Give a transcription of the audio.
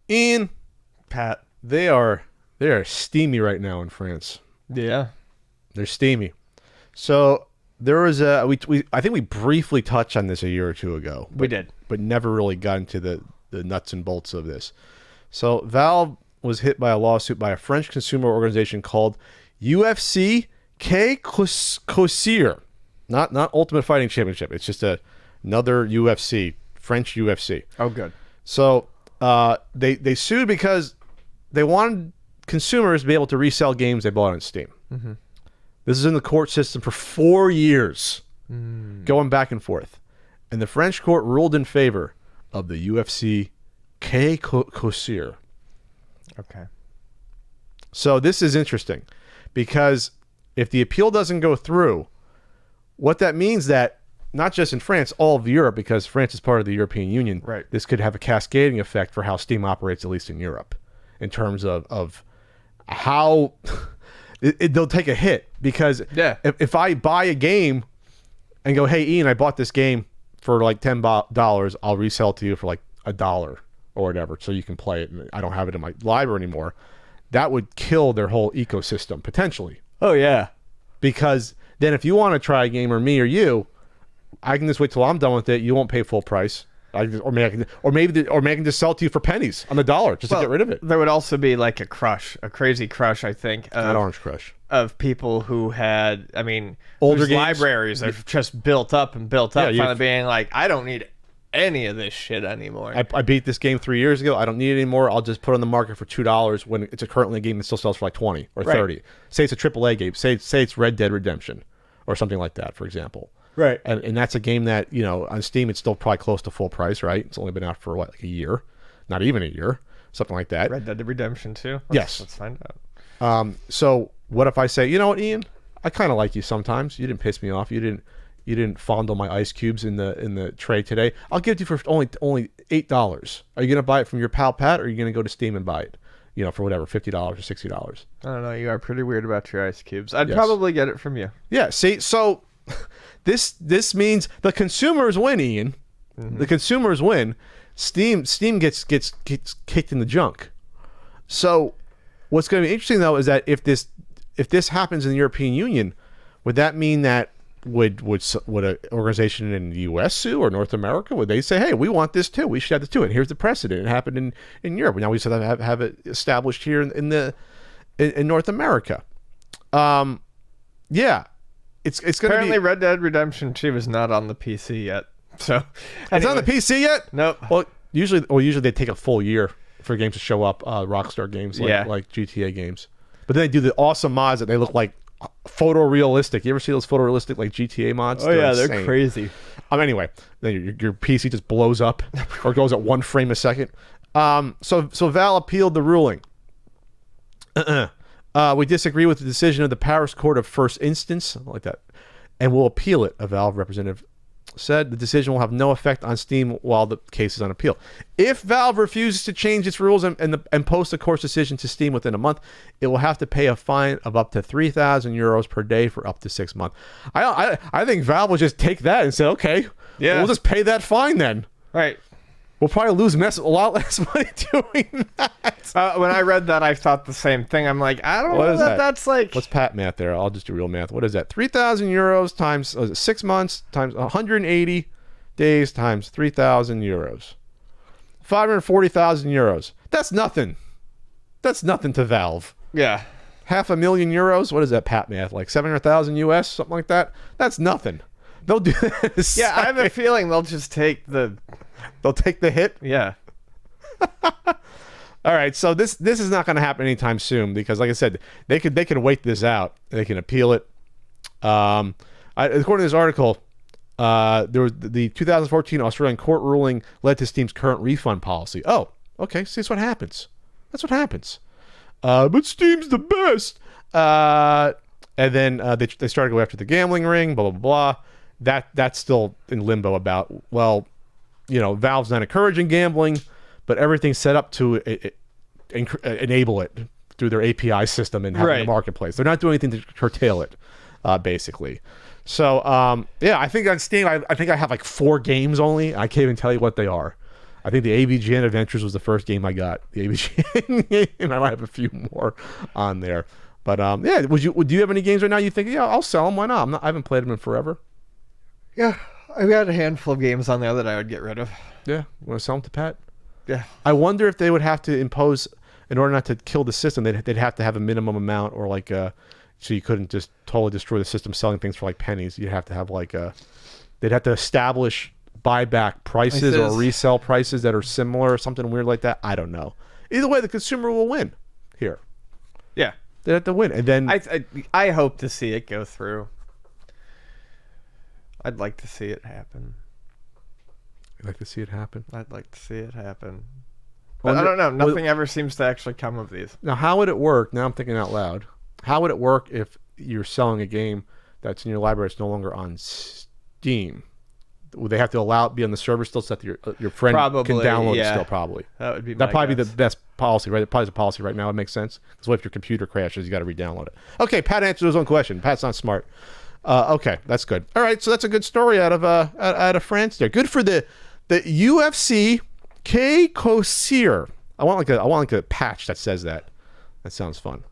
Ian, Pat. they are steamy right now in France. Yeah. They're steamy. So there was I think we briefly touched on this a year or two ago. We did. But never really got into the nuts and bolts of this. So Valve was hit by a lawsuit by a French consumer organization called UFC K Cosir. Not Ultimate Fighting Championship. It's just another UFC, French UFC. Oh, good. So they sued because they wanted consumers to be able to resell games they bought on Steam. Mm-hmm. This is in the court system for 4 years, going back and forth. And the French court ruled in favor of the UFC K Cosir. Okay. So this is interesting because if the appeal doesn't go through, what that means that not just in France, all of Europe, because France is part of the European Union, right, this could have a cascading effect for how Steam operates, at least in Europe, in terms of how they'll take a hit. Because if I buy a game and go, hey, Ian, I bought this game for like $10, I'll resell it to you for like $1 or whatever, so you can play it, and I don't have it in my library anymore. That would kill their whole ecosystem, potentially. Oh, yeah. Because then if you want to try a game, or me or you, I can just wait till I'm done with it. You won't pay full price. Or maybe I can just sell it to you for pennies on the dollar just to get rid of it. There would also be like a crazy crush, I think. Not Orange Crush. Of people who had, I mean, older libraries have just built up and built up, finally being like, I don't need any of this shit anymore. I beat this game 3 years ago. I don't need it anymore. I'll just put it on the market for $2 when it's currently a game that still sells for like 20 or 30. Say it's a AAA game. Say it's Red Dead Redemption or something like that, for example. Right. And that's a game that, on Steam, it's still probably close to full price, right? It's only been out for, like a year? Not even a year. Something like that. Red Dead Redemption 2? Yes. Let's find out. So what if I say, you know what, Ian? I kind of like you sometimes. You didn't piss me off. You didn't fondle my ice cubes in the tray today. I'll give it to you for only $8. Are you going to buy it from your pal Pat, or are you going to go to Steam and buy it? For whatever, $50 or $60. I don't know. You are pretty weird about your ice cubes. I'd probably get it from you. Yeah. See, so this means the consumers win, Ian. Mm-hmm. The consumers win. Steam gets kicked in the junk. So what's going to be interesting though is that if this happens in the European Union, would that mean that would an organization in the U.S. sue, or North America? Would they say, hey, we want this too, we should have this too, and here's the precedent, it happened in Europe, now we should have it established here in North America? Yeah, it's going to be. Apparently Red Dead Redemption 2 is not on the PC yet, so it's not on the PC yet. Nope. Well, usually they take a full year for games to show up, Rockstar games like GTA games, but then they do the awesome mods that they look like photorealistic. You ever see those photorealistic like GTA mods? Oh, they're crazy. Anyway, then your PC just blows up or goes at 1 frame a second. So Valve appealed the ruling. We disagree with the decision of the Paris Court of First Instance, something like that, and we'll appeal it, a Valve representative said. The decision will have no effect on Steam while the case is on appeal. If Valve refuses to change its rules and post the court's decision to Steam within a month, it will have to pay a fine of up to 3,000 euros per day for up to 6 months. I think Valve will just take that and say, okay, we'll just pay that fine then. Right. We'll probably lose a lot less money doing that. When I read that, I thought the same thing. I'm like, I don't know that that's like... What's Pat math there? I'll just do real math. What is that? 3,000 euros times 6 months times 180 days times 3,000 euros. 540,000 euros. That's nothing. That's nothing to Valve. Yeah. 500,000 euros? What is that, Pat math? Like 700,000 US? Something like that? That's nothing. They'll do this. Yeah, I have a feeling they'll just take the... They'll take the hit? Yeah. All right, so this is not going to happen anytime soon because, like I said, they could wait this out. They can appeal it. According to this article, there was the 2014 Australian court ruling led to Steam's current refund policy. Oh, okay. See, that's what happens. That's what happens. But Steam's the best. And then they started to go after the gambling ring. Blah blah blah. That's still in limbo about, well, Valve's not encouraging gambling, but everything's set up to enable it through their API system and having the marketplace. They're not doing anything to curtail it, basically. So, I think on Steam, I think I have like 4 games only. I can't even tell you what they are. I think the AVGN Adventures was the first game I got. The AVGN game. I might have a few more on there. But yeah, do you have any games right now you think, yeah, I'll sell them? Why not? I haven't played them in forever. Yeah, I've got a handful of games on there that I would get rid of. Yeah, want to sell them to Pat? Yeah. I wonder if they would have to impose, in order not to kill the system, they'd have to have a minimum amount, or like so you couldn't just totally destroy the system selling things for like pennies. You'd have to have like they'd have to establish buyback prices or resell prices that are similar or something weird like that. I don't know. Either way, the consumer will win here. Yeah. They have to win. And then I hope to see it go through. I'd like to see it happen. You'd like to see it happen? I'd like to see it happen. But I don't know. Nothing ever seems to actually come of these. Now, how would it work? Now I'm thinking out loud. How would it work if you're selling a game that's in your library that's no longer on Steam? Would they have to allow it to be on the server still so that your friend can download it still? Probably. That would be That'd probably be the best policy, right? Probably the policy right now. It makes sense. Because what if your computer crashes? You got to re-download it. Okay, Pat answered his own question. Pat's not smart. Okay, that's good. All right, so that's a good story out of France there. Good for the UFC K Kosir. I want like a patch that says that. That sounds fun.